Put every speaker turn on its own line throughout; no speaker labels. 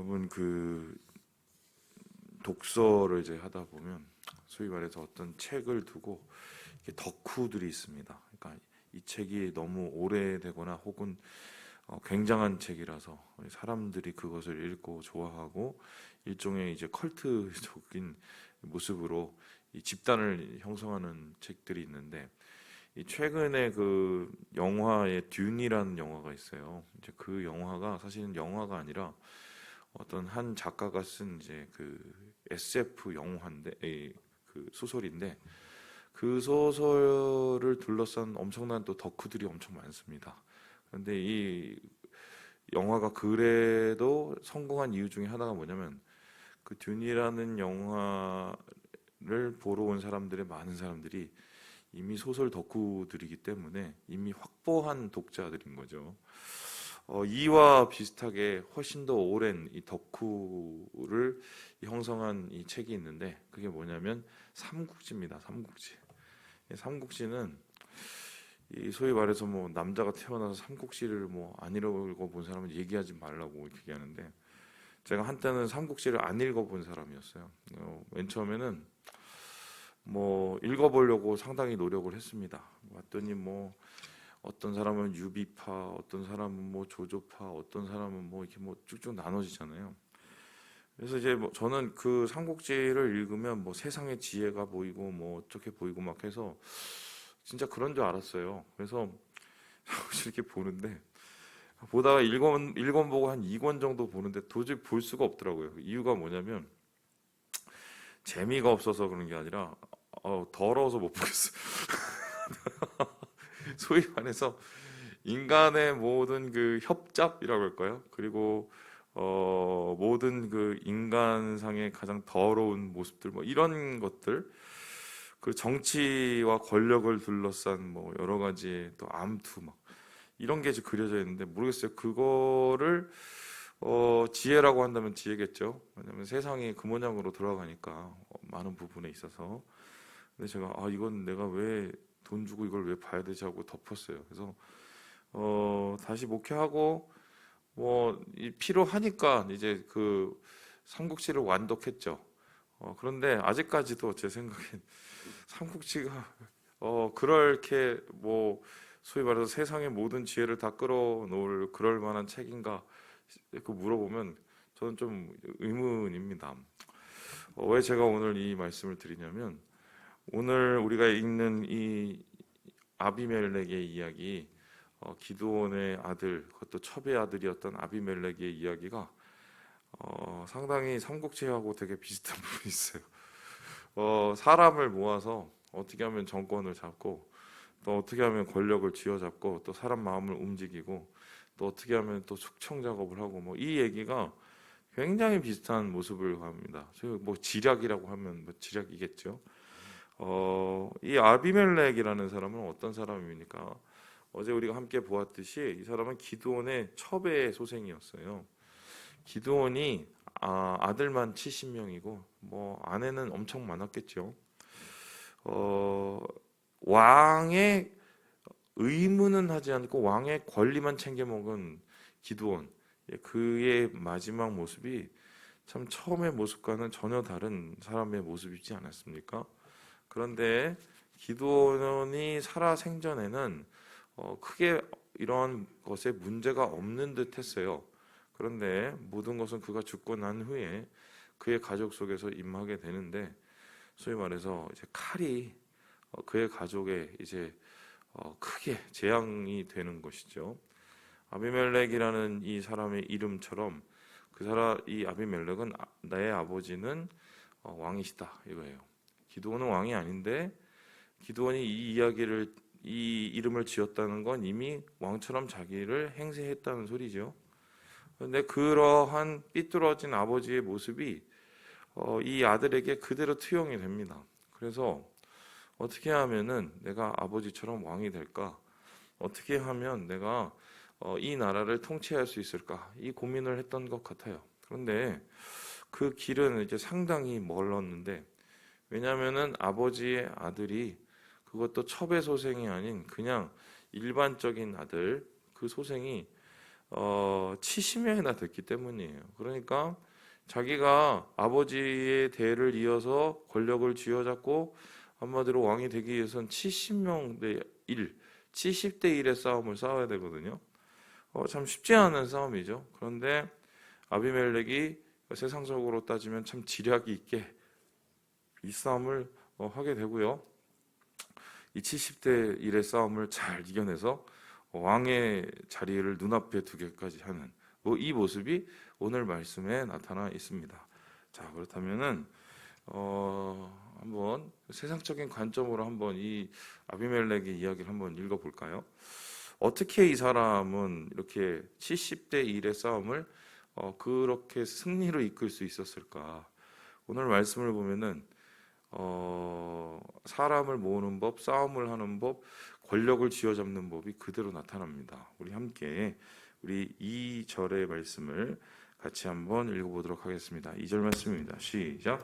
여러분 독서를 이제 하다 보면 소위 말해서 어떤 책을 두고 이렇게 덕후들이 있습니다. 그러니까 이 책이 너무 오래되거나 혹은 굉장한 책이라서 사람들이 그것을 읽고 좋아하고 일종의 이제 컬트적인 모습으로 이 집단을 형성하는 책들이 있는데, 이 최근에 그 영화의 듄이라는 영화가 있어요. 이제 그 영화가 사실은 영화가 아니라 어떤 한 작가가 쓴 이제 그 SF 영화인데, 그 소설인데, 그 소설을 둘러싼 엄청난 또 덕후들이 엄청 많습니다. 그런데 이 영화가 그래도 성공한 이유 중에 하나가 뭐냐면, 그 듄이라는 영화를 보러 온 사람들의 많은 사람들이 이미 소설 덕후들이기 때문에 이미 확보한 독자들인 거죠. 이와 비슷하게 훨씬 더 오랜 이 덕후를 형성한 이 책이 있는데, 그게 뭐냐면 삼국지입니다. 삼국지. 이 삼국지는 이 소위 말해서 뭐 남자가 태어나서 삼국지를 뭐 안 읽어본 사람은 얘기하지 말라고 얘기하는데, 제가 한때는 삼국지를 안 읽어본 사람이었어요. 맨 처음에는 뭐 읽어보려고 상당히 노력을 했습니다. 봤더니 뭐 어떤 사람은 유비파, 어떤 사람은 뭐 조조파, 어떤 사람은 뭐 이렇게 뭐 쭉쭉 나눠지잖아요. 그래서 이제 뭐 저는 그 삼국지를 읽으면 뭐 세상의 지혜가 보이고 뭐 어떻게 보이고 막 해서 진짜 그런 줄 알았어요. 그래서 이렇게 보는데, 보다가 1권 보고 한 2권 정도 보는데 도저히 볼 수가 없더라고요. 이유가 뭐냐면 재미가 없어서 그런 게 아니라 더러워서 못 보겠어요. 소위 말해서 인간의 모든 그 협잡이라고 할까요? 그리고 모든 그 인간상의 가장 더러운 모습들, 뭐 이런 것들, 그 정치와 권력을 둘러싼 뭐 여러 가지 또 암투 막 이런 게 이제 그려져 있는데, 모르겠어요. 그거를 지혜라고 한다면 지혜겠죠. 왜냐하면 세상이 그 모양으로 돌아가니까 많은 부분에 있어서. 근데 제가 이건 내가 왜 돈 주고 이걸 왜 봐야 되지 하고 덮었어요. 그래서 다시 목회하고 뭐 필요하니까 이제 그 삼국지를 완독했죠. 그런데 아직까지도 제 생각엔 삼국지가 그렇게 뭐 소위 말해서 세상의 모든 지혜를 다 끌어놓을 그럴 만한 책인가 그 물어보면 저는 좀 의문입니다. 왜 제가 오늘 이 말씀을 드리냐면, 오늘 우리가 읽는 이 아비멜렉의 이야기, 기드온의 아들, 그것도 첩의 아들이었던 아비멜렉의 이야기가 상당히 삼국지하고 되게 비슷한 부분이 있어요. 사람을 모아서 어떻게 하면 정권을 잡고, 또 어떻게 하면 권력을 쥐어잡고, 또 사람 마음을 움직이고, 또 어떻게 하면 또 숙청 작업을 하고, 뭐 이 얘기가 굉장히 비슷한 모습을 합니다. 뭐 지략이라고 하면 뭐 지략이겠죠. 이 아비멜렉이라는 사람은 어떤 사람입니까? 어제 우리가 함께 보았듯이 이 사람은 기드온의 첩의 소생이었어요. 기드온이 아들만 70명이고 뭐 아내는 엄청 많았겠죠. 왕의 의무는 하지 않고 왕의 권리만 챙겨 먹은 기드온, 그의 마지막 모습이 참 처음의 모습과는 전혀 다른 사람의 모습이지 않았습니까? 그런데 기드온이 살아 생전에는 크게 이런 것에 문제가 없는 듯 했어요. 그런데 모든 것은 그가 죽고 난 후에 그의 가족 속에서 임하게 되는데, 소위 말해서 이제 칼이 그의 가족에 이제 크게 재앙이 되는 것이죠. 아비멜렉이라는 이 사람의 이름처럼 이 아비멜렉은 나의 아버지는 왕이시다 이거예요. 기드온은 왕이 아닌데 기드온이 이 이름을 지었다는 건 이미 왕처럼 자기를 행세했다는 소리죠. 그런데 그러한 삐뚤어진 아버지의 모습이 이 아들에게 그대로 투영이 됩니다. 그래서 어떻게 하면은 내가 아버지처럼 왕이 될까? 어떻게 하면 내가 이 나라를 통치할 수 있을까? 이 고민을 했던 것 같아요. 그런데 그 길은 이제 상당히 멀었는데, 왜냐하면은 아버지의 아들이, 그것도 첩의 소생이 아닌 그냥 일반적인 아들, 그 소생이 70명이나 됐기 때문이에요. 그러니까 자기가 아버지의 대를 이어서 권력을 쥐어잡고 한마디로 왕이 되기 위해선 70명 대 1, 70대 1의 싸움을 싸워야 되거든요. 참 쉽지 않은 싸움이죠. 그런데 아비멜렉이 세상적으로 따지면 참 지략이 있게 이 싸움을 하게 되고요. 이 70대 1의 싸움을 잘 이겨내서 왕의 자리를 눈앞에 두게까지 하는 이 모습이 오늘 말씀에 나타나 있습니다. 자, 그렇다면은 한번 세상적인 관점으로 한번 이 아비멜렉의 이야기를 한번 읽어볼까요? 어떻게 이 사람은 이렇게 70대 1의 싸움을 그렇게 승리로 이끌 수 있었을까? 오늘 말씀을 보면은 사람을 모으는 법, 싸움을 하는 법, 권력을 쥐어잡는 법이 그대로 나타납니다. 우리 함께 우리 2절의 말씀을 같이 한번 읽어보도록 하겠습니다. 2절 말씀입니다. 시작.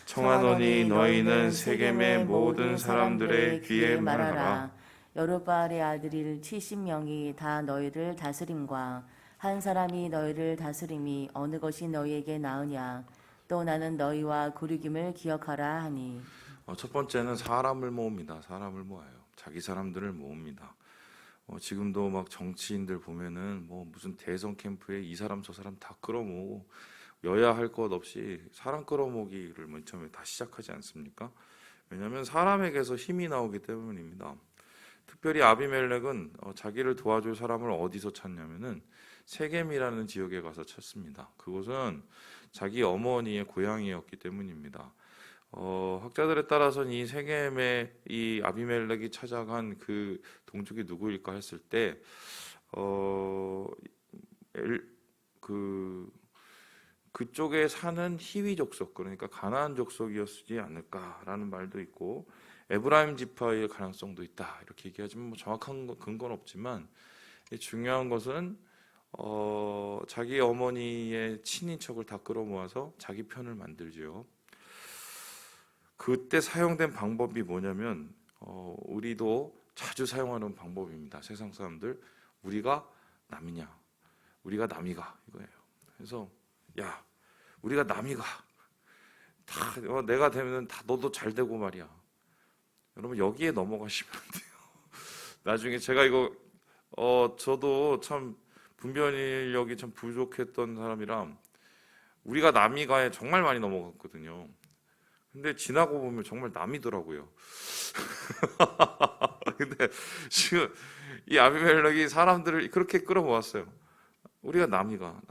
청하노니 너희는 세겜의 모든 사람들의 귀에 말하라.
여룹바알의 아들일 70명이 다 너희를 다스림과 한 사람이 너희를 다스림이 어느 것이 너희에게 나으냐. 또 나는 너희와 고르김을 기억하라 하니.
첫 번째는 사람을 모읍니다. 사람을 모아요. 자기 사람들을 모읍니다. 지금도 막 정치인들 보면은 무슨 대선 캠프에 이 사람 저 사람 다 끌어모으고 여야 할 것 없이 사람 끌어모으기를 맨 처음에 다 시작하지 않습니까? 왜냐하면 사람에게서 힘이 나오기 때문입니다. 특별히 아비멜렉은 자기를 도와줄 사람을 어디서 찾냐면은 세겜이라는 지역에 가서 찾습니다. 그곳은 자기 어머니의 고향이었기 때문입니다. 학자들에 따라서는 이 세겜의 이 아비멜렉이 찾아간 그 동족이 누구일까 했을 때, 그쪽에 사는 히위 족속, 그러니까 가나안 족속이었지 않을까라는 말도 있고, 에브라임 지파의 가능성도 있다 이렇게 얘기하지만 정확한 근거는 없지만 중요한 것은 자기 어머니의 친인척을 다 끌어모아서 자기 편을 만들지요. 그때 사용된 방법이 뭐냐면 우리도 자주 사용하는 방법입니다. 세상 사람들 우리가 남이냐, 우리가 남이가 이거예요. 그래서 야, 우리가 남이가 다 내가 되면 다 너도 잘 되고 말이야. 여러분 여기에 넘어가시면 안 돼요. 나중에 제가 이거 저도 참 분별력이 참 부족했던 사람이라 우리가 남이가에 정말 많이 넘어갔거든요. 근데 지나고 보면 정말 남이더라고요. 근데 지금 이 아비멜렉이 사람들을 그렇게 끌어모았어요. 우리가 남이가.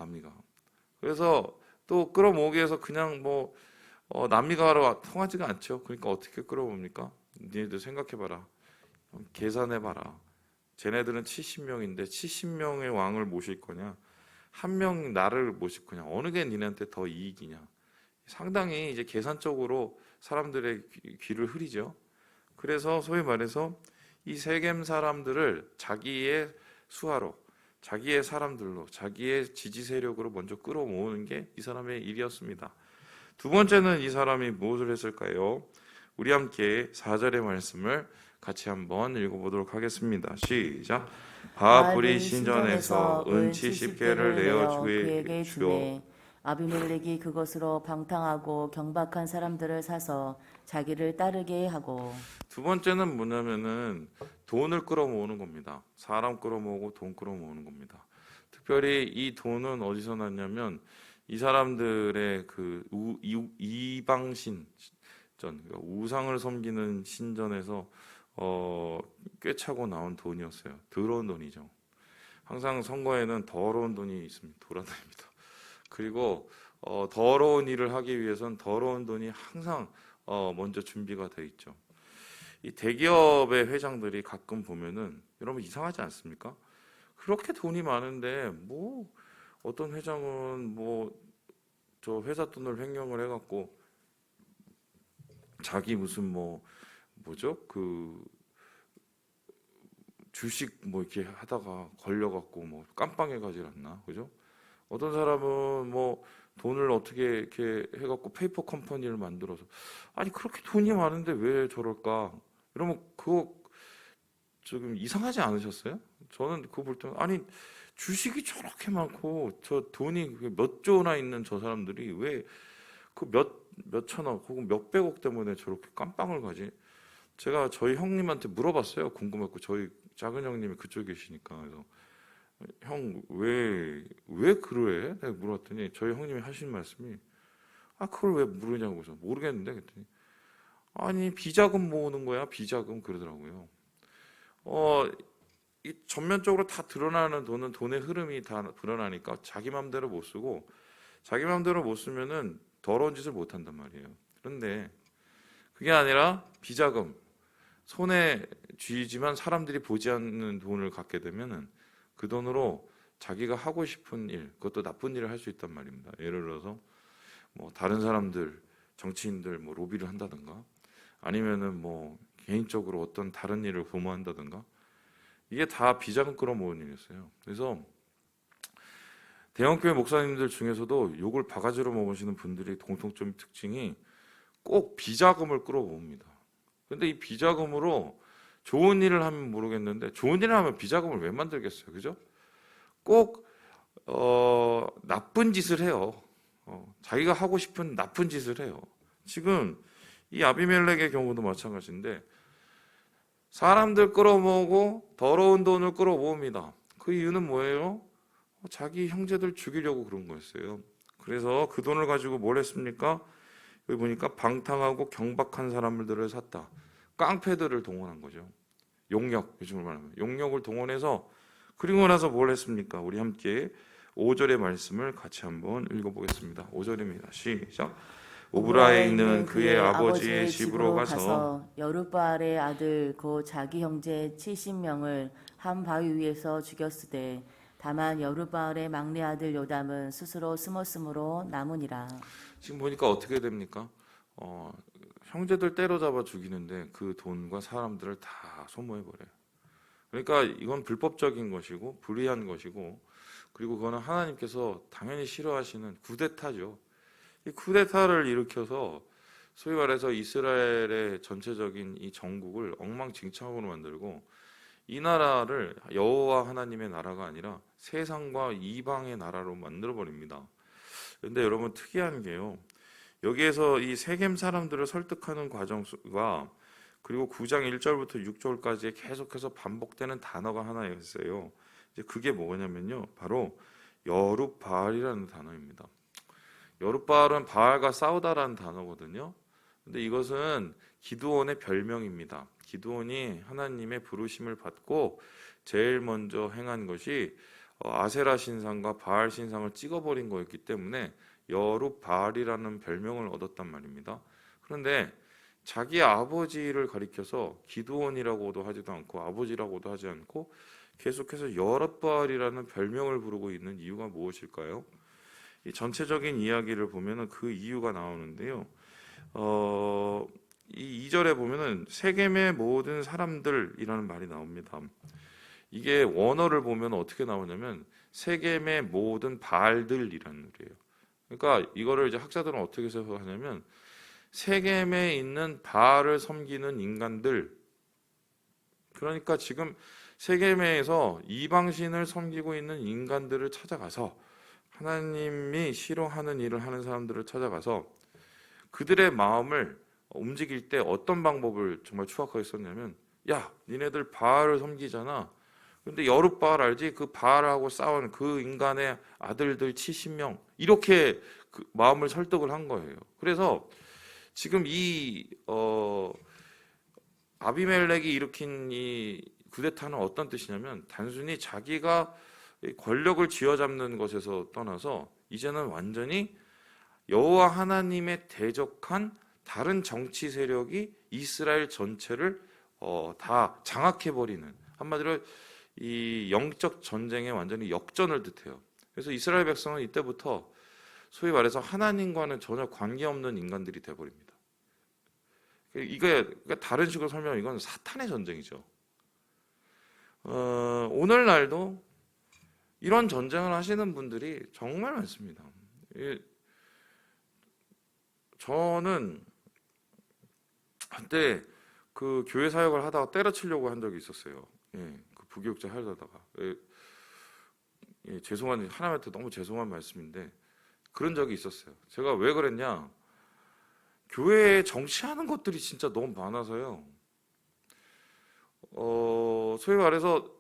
그래서 또 끌어모으기 위해서 그냥 남이가로 통하지가 않죠. 그러니까 어떻게 끌어모읍니까? 니네들 생각해봐라. 계산해봐라. 쟤네들은 70명인데 70명의 왕을 모실 거냐? 한 명 나를 모실 거냐? 어느 게 니네한테 더 이익이냐? 상당히 이제 계산적으로 사람들의 귀를 흐리죠. 그래서 소위 말해서 이 세겜 사람들을 자기의 수하로, 자기의 사람들로, 자기의 지지 세력으로 먼저 끌어모으는 게 이 사람의 일이었습니다. 두 번째는 이 사람이 무엇을 했을까요? 우리 함께 4절의 말씀을 같이 한번 읽어보도록 하겠습니다. 시작. 바불이 신전에서 은 70개를 내어
그에게
주어.
주매 아비멜렉이 그것으로 방탕하고 경박한 사람들을 사서 자기를 따르게 하고.
두 번째는 뭐냐면은 돈을 끌어모으는 겁니다. 사람 끌어모으고 돈 끌어모으는 겁니다. 특별히 이 돈은 어디서 났냐면 이 사람들의 그 이방 신전, 그러니까 우상을 섬기는 신전에서 꿰차고 나온 돈이었어요. 더러운 돈이죠. 항상 선거에는 더러운 돈이 있습니다. 돌아다닙니다. 그리고 더러운 일을 하기 위해선 더러운 돈이 항상 먼저 준비가 돼 있죠. 이 대기업의 회장들이 가끔 보면은 여러분 이상하지 않습니까? 그렇게 돈이 많은데 어떤 회장은 저 회사 돈을 횡령을 해갖고 자기 무슨 뭐죠? 그 주식 이렇게 하다가 걸려갖고 깜빵해가지 않나, 그죠? 어떤 사람은 돈을 어떻게 이렇게 해갖고 페이퍼 컴퍼니를 만들어서 아니 그렇게 돈이 많은데 왜 저럴까? 여러분 그거 지금 이상하지 않으셨어요? 저는 그거 볼 때 아니 주식이 저렇게 많고 저 돈이 몇 조나 있는 저 사람들이 왜 그 몇 천억 혹은 몇 백억 때문에 저렇게 깜빵을 가지? 제가 저희 형님한테 물어봤어요. 궁금했고 저희 작은 형님이 그쪽에 계시니까. 그래서 형 왜 그래? 내가 물었더니 저희 형님이 하신 말씀이 그걸 왜 물으냐고. 그래서 모르겠는데 그랬더니 아니 비자금 모으는 거야 비자금 그러더라고요. 이 전면적으로 다 드러나는 돈은 돈의 흐름이 다 드러나니까 자기 맘대로 못 쓰고 자기 맘대로 못 쓰면은 더러운 짓을 못 한단 말이에요. 그런데 그게 아니라 비자금 손에 쥐지만 사람들이 보지 않는 돈을 갖게 되면은 그 돈으로 자기가 하고 싶은 일, 그것도 나쁜 일을 할 수 있단 말입니다. 예를 들어서 뭐 다른 사람들, 정치인들 뭐 로비를 한다든가 아니면은 뭐 개인적으로 어떤 다른 일을 도모한다든가 이게 다 비자금 끌어모은 일이었어요. 그래서 대형교회 목사님들 중에서도 욕을 바가지로 먹으시는 분들이 공통점 특징이 꼭 비자금을 끌어모읍니다. 근데 이 비자금으로 좋은 일을 하면 모르겠는데 좋은 일을 하면 비자금을 왜 만들겠어요, 그죠? 꼭 나쁜 짓을 해요. 자기가 하고 싶은 나쁜 짓을 해요. 지금 이 아비멜렉의 경우도 마찬가지인데 사람들 끌어모으고 더러운 돈을 끌어모읍니다. 그 이유는 뭐예요? 자기 형제들 죽이려고 그런 거였어요. 그래서 그 돈을 가지고 뭘 했습니까? 여기 보니까 방탕하고 경박한 사람들을 샀다. 깡패들을 동원한 거죠. 용력, 요즘으로 말하면 용력을 동원해서 그리고 나서 뭘 했습니까? 우리 함께 5절의 말씀을 같이 한번 읽어보겠습니다. 5절입니다. 시작. 오브라에 있는 그의 아버지의 집으로 가서
여룻바알의 아들 곧 자기 형제 70명을 한 바위 위에서 죽였으되 다만 여룻바알의 막내 아들 요담은 스스로 숨었으므로 남으니라.
지금 보니까 어떻게 됩니까? 형제들 때려잡아 죽이는데 그 돈과 사람들을 다 소모해버려요. 그러니까 이건 불법적인 것이고 불의한 것이고 그리고 그거는 하나님께서 당연히 싫어하시는 쿠데타죠. 이 쿠데타를 일으켜서 소위 말해서 이스라엘의 전체적인 이 정국을 엉망진창으로 만들고 이 나라를 여호와 하나님의 나라가 아니라 세상과 이방의 나라로 만들어 버립니다. 그런데 여러분 특이한 게요. 여기에서 이 세겜 사람들을 설득하는 과정과 그리고 9장 1절부터 6절까지 계속해서 반복되는 단어가 하나 있어요. 이제 그게 뭐냐면요. 바로 여룻바알이라는 단어입니다. 여룻바알은 바알과 싸우다라는 단어거든요. 근데 이것은 기드온의 별명입니다. 기드온이 하나님의 부르심을 받고 제일 먼저 행한 것이 아세라 신상과 바알 신상을 찍어버린 거였기 때문에 여룻바알이라는 별명을 얻었단 말입니다. 그런데 자기 아버지를 가리켜서 기드온이라고도 하지도 않고 아버지라고도 하지 않고 계속해서 여룻바알이라는 별명을 부르고 있는 이유가 무엇일까요? 이 전체적인 이야기를 보면은 그 이유가 나오는데요. 이 2절에 보면은 세겜의 모든 사람들이라는 말이 나옵니다. 이게 원어를 보면 어떻게 나오냐면 세겜의 모든 바알들이라는 말이에요. 그러니까 이거를 이제 학자들은 어떻게 해석하냐면 세겜에 있는 바알을 섬기는 인간들, 그러니까 지금 세겜에서 이방신을 섬기고 있는 인간들을 찾아가서 하나님이 싫어하는 일을 하는 사람들을 찾아가서 그들의 마음을 움직일 때 어떤 방법을 정말 추악하게 썼냐면 야 니네들 바알을 섬기잖아. 근데 여룻바알 알지? 그 바알하고 싸운 그 인간의 아들들 70명 이렇게 그 마음을 설득을 한 거예요. 그래서 지금 이 아비멜렉이 일으킨 이 쿠데타는 어떤 뜻이냐면 단순히 자기가 권력을 쥐어잡는 것에서 떠나서 이제는 완전히 여호와 하나님의 대적한 다른 정치 세력이 이스라엘 전체를 다 장악해버리는, 한마디로 이 영적 전쟁에 완전히 역전을 뜻해요. 그래서 이스라엘 백성은 이때부터 소위 말해서 하나님과는 전혀 관계없는 인간들이 돼버립니다. 이게 다른 식으로 설명하면 이건 사탄의 전쟁이죠. 오늘날도 이런 전쟁을 하시는 분들이 정말 많습니다. 저는 한때 그 교회 사역을 하다가 때려치려고 한 적이 있었어요. 그 부교육자 하려다가 예, 죄송한 하나님한테 너무 죄송한 말씀인데 그런 적이 있었어요. 제가 왜 그랬냐? 교회에 정치하는 것들이 진짜 너무 많아서요. 소위 말해서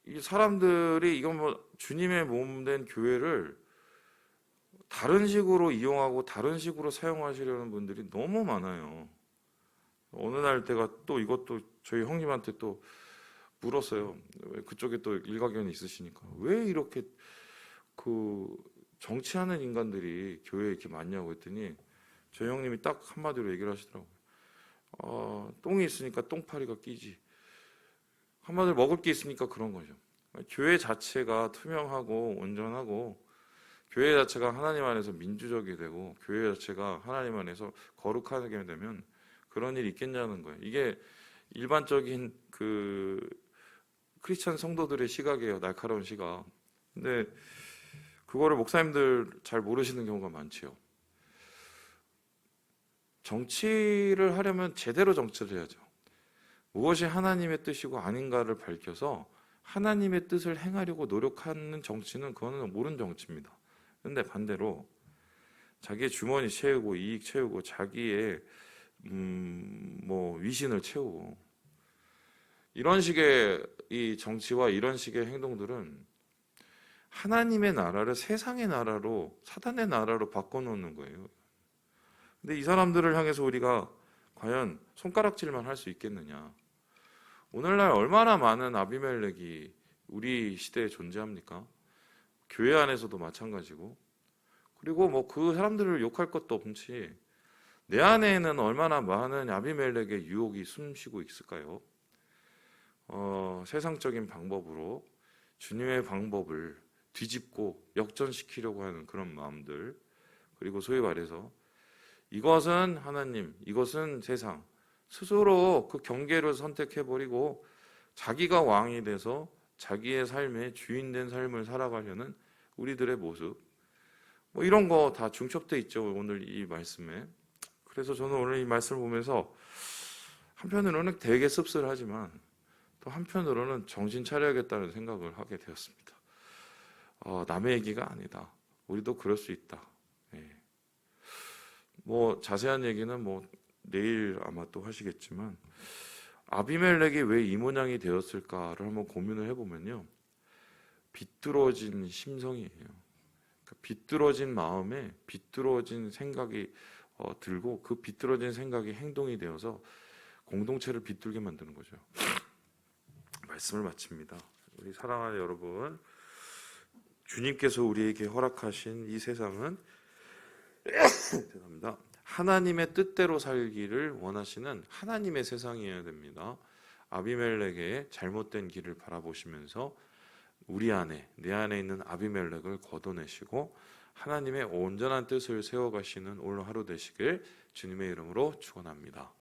이 사람들이 이건 뭐 주님의 몸 된 교회를 다른 식으로 이용하고 다른 식으로 사용하시려는 분들이 너무 많아요. 어느 날 제가 또 이것도 저희 형님한테 또 물었어요. 그쪽에 또 일가견이 있으시니까 왜 이렇게 그 정치하는 인간들이 교회에 이렇게 많냐고 했더니 저희 형님이 딱 한마디로 얘기를 하시더라고요. 똥이 있으니까 똥파리가 끼지. 한마디로 먹을 게 있으니까 그런 거죠. 교회 자체가 투명하고 온전하고 교회 자체가 하나님 안에서 민주적이 되고 교회 자체가 하나님 안에서 거룩하게 되면 그런 일이 있겠냐는 거예요. 이게 일반적인 그 크리스찬 성도들의 시각이에요. 날카로운 시각. 근데 그거를 목사님들 잘 모르시는 경우가 많지요. 정치를 하려면 제대로 정치를 해야죠. 무엇이 하나님의 뜻이고 아닌가를 밝혀서 하나님의 뜻을 행하려고 노력하는 정치는 그거는 옳은 정치입니다. 근데 반대로 자기의 주머니 채우고 이익 채우고 자기의 뭐 위신을 채우고 이런 식의 이 정치와 이런 식의 행동들은 하나님의 나라를 세상의 나라로 사단의 나라로 바꿔놓는 거예요. 근데 이 사람들을 향해서 우리가 과연 손가락질만 할 수 있겠느냐? 오늘날 얼마나 많은 아비멜렉이 우리 시대에 존재합니까? 교회 안에서도 마찬가지고, 그리고 뭐 그 사람들을 욕할 것도 없지. 내 안에는 얼마나 많은 아비멜렉의 유혹이 숨쉬고 있을까요? 세상적인 방법으로 주님의 방법을 뒤집고 역전시키려고 하는 그런 마음들, 그리고 소위 말해서 이것은 하나님, 이것은 세상, 스스로 그 경계를 선택해버리고 자기가 왕이 돼서 자기의 삶의 주인된 삶을 살아가려는 우리들의 모습, 뭐 이런 거 다 중첩돼 있죠, 오늘 이 말씀에. 그래서 저는 오늘 이 말씀을 보면서 한편으로는 되게 씁쓸하지만 또 한편으로는 정신 차려야겠다는 생각을 하게 되었습니다. 남의 얘기가 아니다. 우리도 그럴 수 있다. 예. 뭐 자세한 얘기는 뭐 내일 아마 또 하시겠지만 아비멜렉이 왜 이 모양이 되었을까를 한번 고민을 해보면요, 비뚤어진 심성이에요. 그러니까 비뚤어진 마음에 비뚤어진 생각이 들고 그 비뚤어진 생각이 행동이 되어서 공동체를 비뚤게 만드는 거죠. 말씀을 마칩니다. 우리 사랑하는 여러분, 주님께서 우리에게 허락하신 이 세상은 죄송합니다. 하나님의 뜻대로 살기를 원하시는 하나님의 세상이어야 됩니다. 아비멜렉의 잘못된 길을 바라보시면서 우리 안에, 내 안에 있는 아비멜렉을 걷어내시고 하나님의 온전한 뜻을 세워가시는 오늘 하루 되시길 주님의 이름으로 축원합니다.